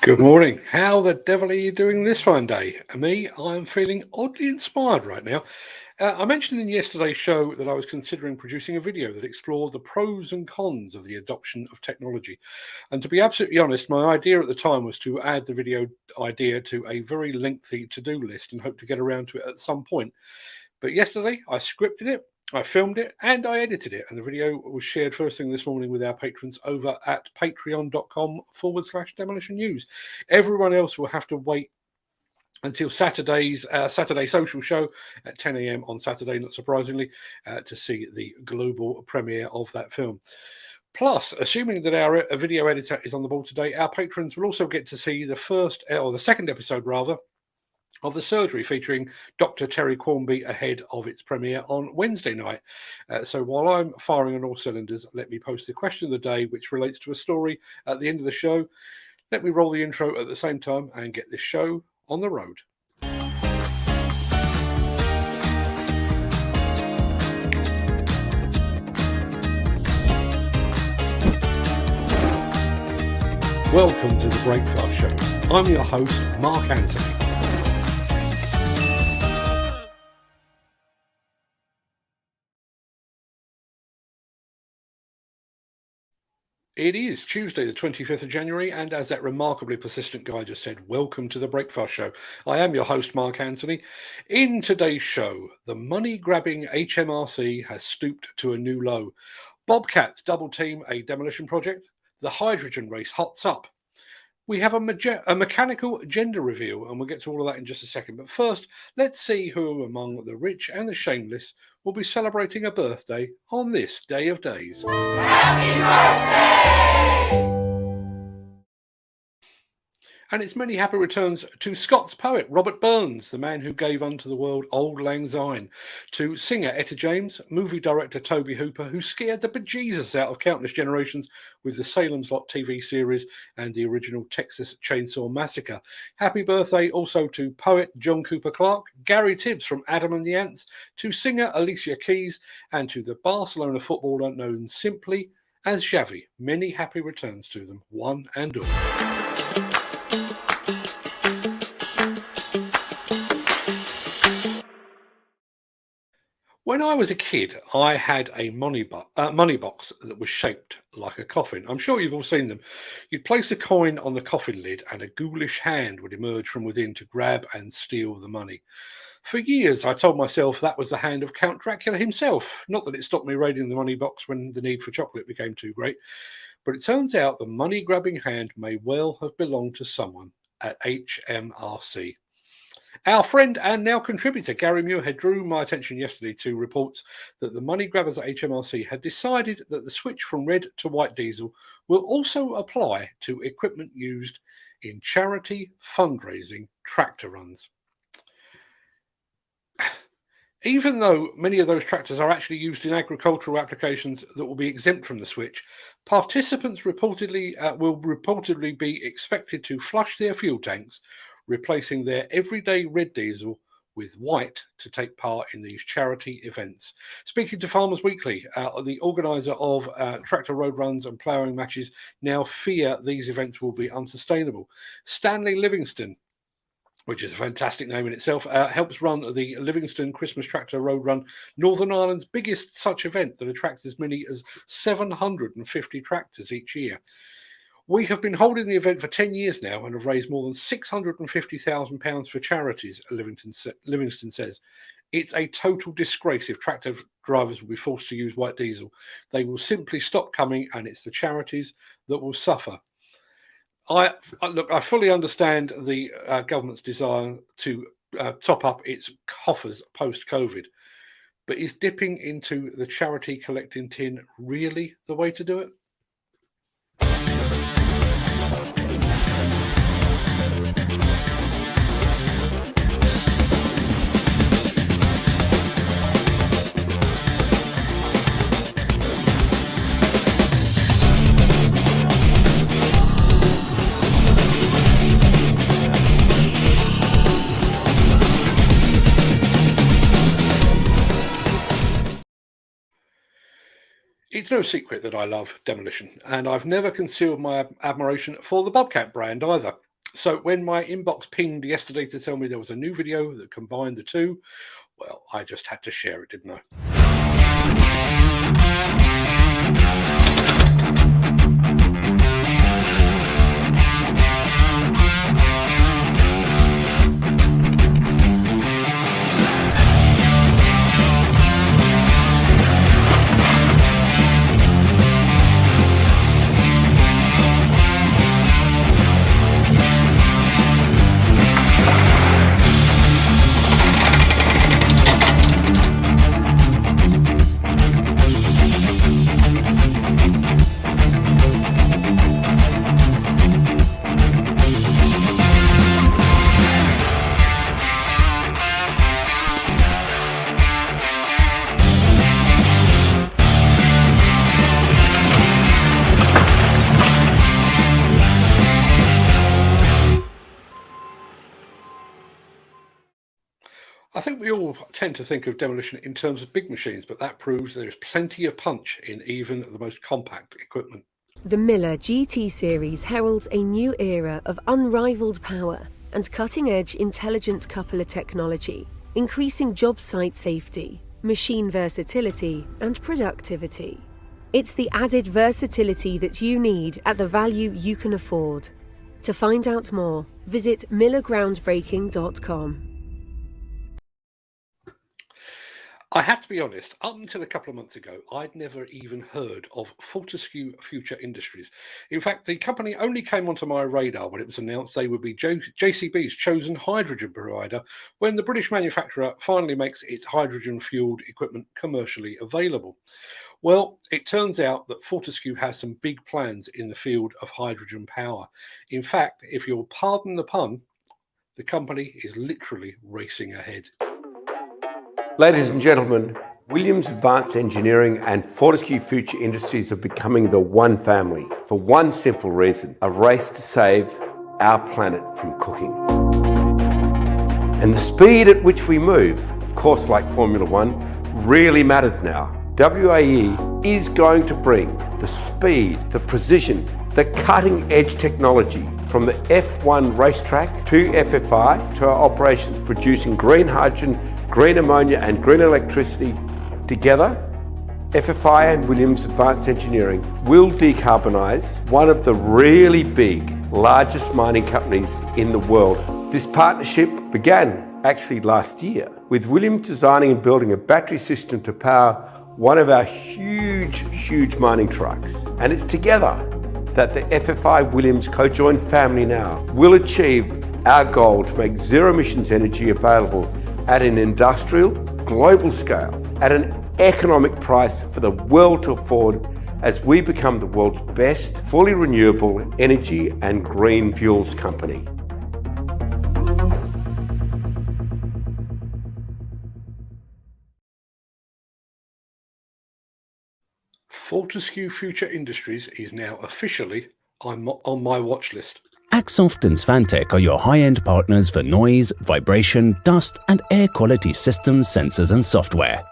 Good morning. How the devil are you doing this fine day? Me, I'm feeling oddly inspired right now. I mentioned in yesterday's show that I was considering producing a video that explored the pros and cons of the adoption of technology. And to be absolutely honest, my idea at the time was to add the video idea to a very lengthy to-do list and hope to get around to it at some point. But yesterday, I scripted it, I filmed it, and I edited it. And the video was shared first thing this morning with our patrons over at patreon.com/demolition news. Everyone else will have to wait until Saturday's Saturday social show at 10 a.m. on Saturday, not surprisingly, to see the global premiere of that film. Plus, assuming that our video editor is on the ball today, our patrons will also get to see the second episode, rather, of The Surgery, featuring Dr. Terry Quarmby ahead of its premiere on Wednesday night. So while I'm firing on all cylinders, let me post the question of the day, which relates to a story at the end of the show. Let me roll the intro at the same time and get this show on the road. Welcome to The Breakfast Show. I'm your host, Mark Anthony. It is Tuesday, the 25th of January, and as that remarkably persistent guy just said, welcome to The Breakfast Show. I am your host, Mark Anthony. In today's show, the money-grabbing HMRC has stooped to a new low. Bobcats double-team a demolition project. The hydrogen race hots up. We have a mechanical gender reveal, and we'll get to all of that in just a second. But first, let's see who among the rich and the shameless will be celebrating a birthday on this day of days. Happy birthday! And it's many happy returns to Scots poet Robert Burns, the man who gave unto the world Auld Lang Syne, to singer Etta James, movie director Toby Hooper, who scared the bejesus out of countless generations with the Salem's Lot TV series and the original Texas Chainsaw Massacre. Happy birthday also to poet John Cooper Clarke, Gary Tibbs from Adam and the Ants, to singer Alicia Keys, and to the Barcelona footballer known simply as Xavi. Many happy returns to them, one and all. When I was a kid, I had a money box that was shaped like a coffin. I'm sure you've all seen them. You'd place a coin on the coffin lid and a ghoulish hand would emerge from within to grab and steal the money. For years, I told myself that was the hand of Count Dracula himself. Not that it stopped me raiding the money box when the need for chocolate became too great. But it turns out the money-grabbing hand may well have belonged to someone at HMRC. Our friend and now contributor Gary Muirhead drew my attention yesterday to reports that the money grabbers at HMRC had decided that the switch from red to white diesel will also apply to equipment used in charity fundraising tractor runs. Even though many of those tractors are actually used in agricultural applications that will be exempt from the switch, participants will reportedly be expected to flush their fuel tanks, replacing their everyday red diesel with white to take part in these charity events. Speaking to Farmers Weekly, the organiser of tractor road runs and ploughing matches now fear these events will be unsustainable. Stanley Livingston, which is a fantastic name in itself, helps run the Livingston Christmas Tractor Road Run, Northern Ireland's biggest such event that attracts as many as 750 tractors each year. We have been holding the event for 10 years now and have raised more than £650,000 for charities, Livingston says. It's a total disgrace if tractor drivers will be forced to use white diesel. They will simply stop coming, and it's the charities that will suffer. I fully understand the government's desire to top up its coffers post-COVID, but is dipping into the charity collecting tin really the way to do it? It's no secret that I love Demolition, and I've never concealed my admiration for the Bobcat brand either. So when my inbox pinged yesterday to tell me there was a new video that combined the two, well, I just had to share it, didn't I? I think we all tend to think of demolition in terms of big machines, but that proves there is plenty of punch in even the most compact equipment. The Miller GT series heralds a new era of unrivaled power and cutting-edge intelligent coupler technology, increasing job site safety, machine versatility, and productivity. It's the added versatility that you need at the value you can afford. To find out more, visit millergroundbreaking.com. I have to be honest, up until a couple of months ago, I'd never even heard of Fortescue Future Industries. In fact, the company only came onto my radar when it was announced they would be JCB's chosen hydrogen provider when the British manufacturer finally makes its hydrogen-fueled equipment commercially available. Well, it turns out that Fortescue has some big plans in the field of hydrogen power. In fact, if you'll pardon the pun, the company is literally racing ahead. Ladies and gentlemen, Williams Advanced Engineering and Fortescue Future Industries are becoming the one family for one simple reason: a race to save our planet from cooking. And the speed at which we move, of course, like Formula One, really matters now. WAE is going to bring the speed, the precision, the cutting-edge technology from the F1 racetrack to FFI to our operations producing green hydrogen, green ammonia and green electricity. Together, FFI and Williams Advanced Engineering will decarbonise one of the really big, largest mining companies in the world. This partnership began actually last year with Williams designing and building a battery system to power one of our huge mining trucks. And it's together that the FFI Williams co-joined family now will achieve our goal to make zero emissions energy available at an industrial, global scale, at an economic price for the world to afford as we become the world's best fully renewable energy and green fuels company. Fortescue Future Industries is now officially on my watch list. Axoft and Svantec are your high-end partners for noise, vibration, dust and air quality systems, sensors and software.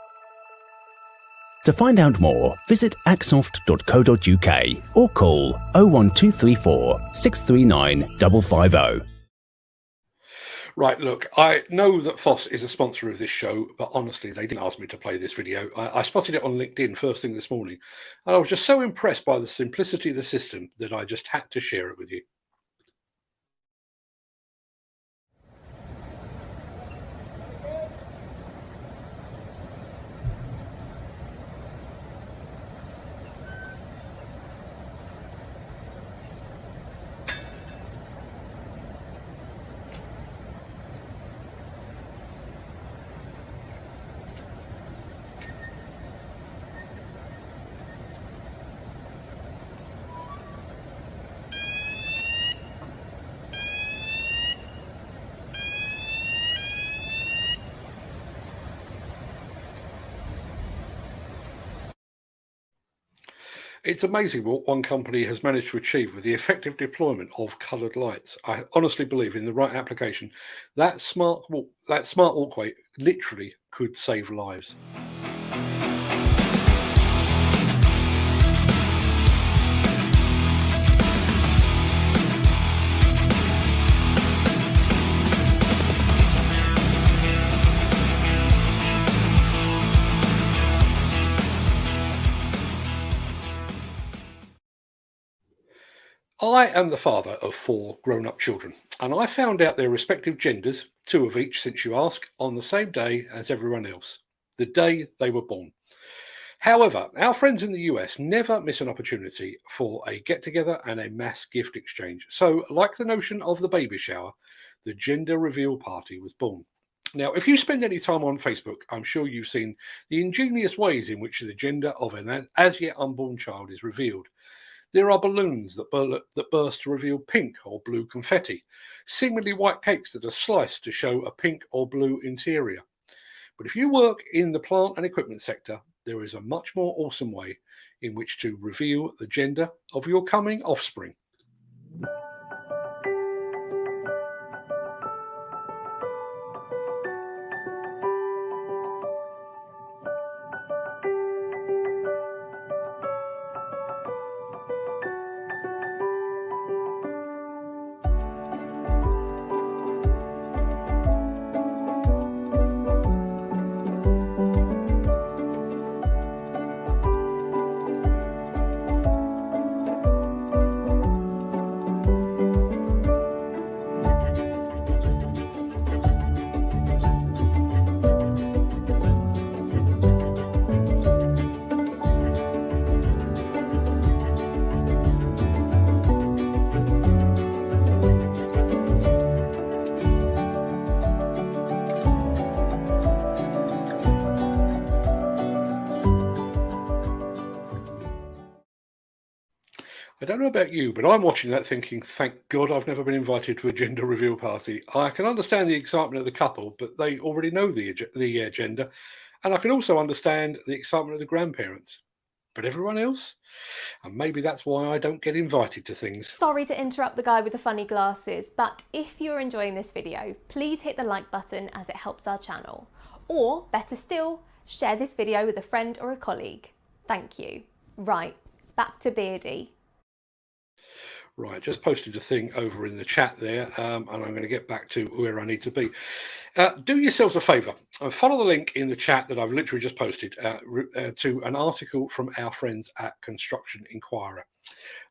To find out more, visit axoft.co.uk or call 01234 639 550. Right, look, I know that Foss is a sponsor of this show, but honestly, they didn't ask me to play this video. I spotted it on LinkedIn first thing this morning, and I was just so impressed by the simplicity of the system that I just had to share it with you. It's amazing what one company has managed to achieve with the effective deployment of coloured lights. I honestly believe in the right application, that smart walkway literally could save lives. I am the father of 4 grown-up children, and I found out their respective genders, 2 of each since you ask, on the same day as everyone else, the day they were born. However, our friends in the US never miss an opportunity for a get-together and a mass gift exchange. So, like the notion of the baby shower, the gender reveal party was born. Now, if you spend any time on Facebook, I'm sure you've seen the ingenious ways in which the gender of an as yet unborn child is revealed. There are balloons that burst to reveal pink or blue confetti, seemingly white cakes that are sliced to show a pink or blue interior. But if you work in the plant and equipment sector, there is a much more awesome way in which to reveal the gender of your coming offspring. I don't know about you, but I'm watching that thinking, thank God I've never been invited to a gender reveal party. I can understand the excitement of the couple, but they already know the gender. And I can also understand the excitement of the grandparents. But everyone else? And maybe that's why I don't get invited to things. Sorry to interrupt the guy with the funny glasses, but if you're enjoying this video, please hit the like button as it helps our channel. Or, better still, share this video with a friend or a colleague. Thank you. Right, back to Beardy. Right, just posted a thing over in the chat there, and I'm going to get back to where I need to be. Do yourselves a favour and follow the link in the chat that I've literally just posted to an article from our friends at Construction Inquirer.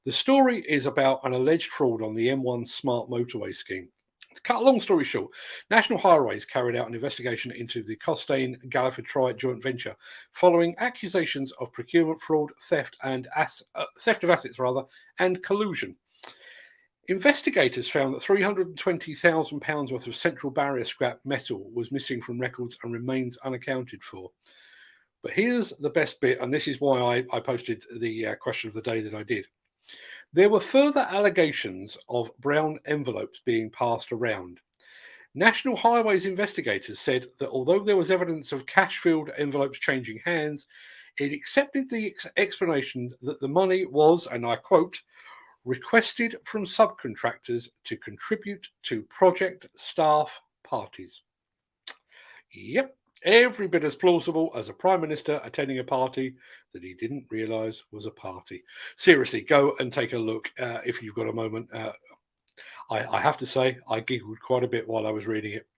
The story is about an alleged fraud on the M1 Smart Motorway scheme. To cut a long story short, National Highways carried out an investigation into the Costain-Galliford-Try joint venture following accusations of procurement fraud, theft of assets, and collusion. Investigators found that £320,000 worth of central barrier scrap metal was missing from records and remains unaccounted for. But here's the best bit, and this is why I posted the question of the day that I did. There were further allegations of brown envelopes being passed around. National Highways investigators said that although there was evidence of cash-filled envelopes changing hands, it accepted the explanation that the money was, and I quote, requested from subcontractors to contribute to project staff parties. Yep, every bit as plausible as a Prime Minister attending a party that he didn't realise was a party. Seriously, go and take a look if you've got a moment. I have to say, I giggled quite a bit while I was reading it.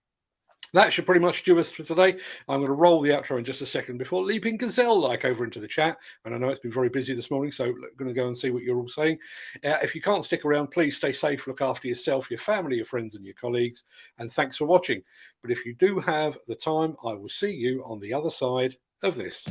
That should pretty much do us for today. I'm going to roll the outro in just a second before leaping gazelle-like over into the chat. And I know it's been very busy this morning, so I'm going to go and see what you're all saying. If you can't stick around, please stay safe, look after yourself, your family, your friends, and your colleagues. And thanks for watching. But if you do have the time, I will see you on the other side of this.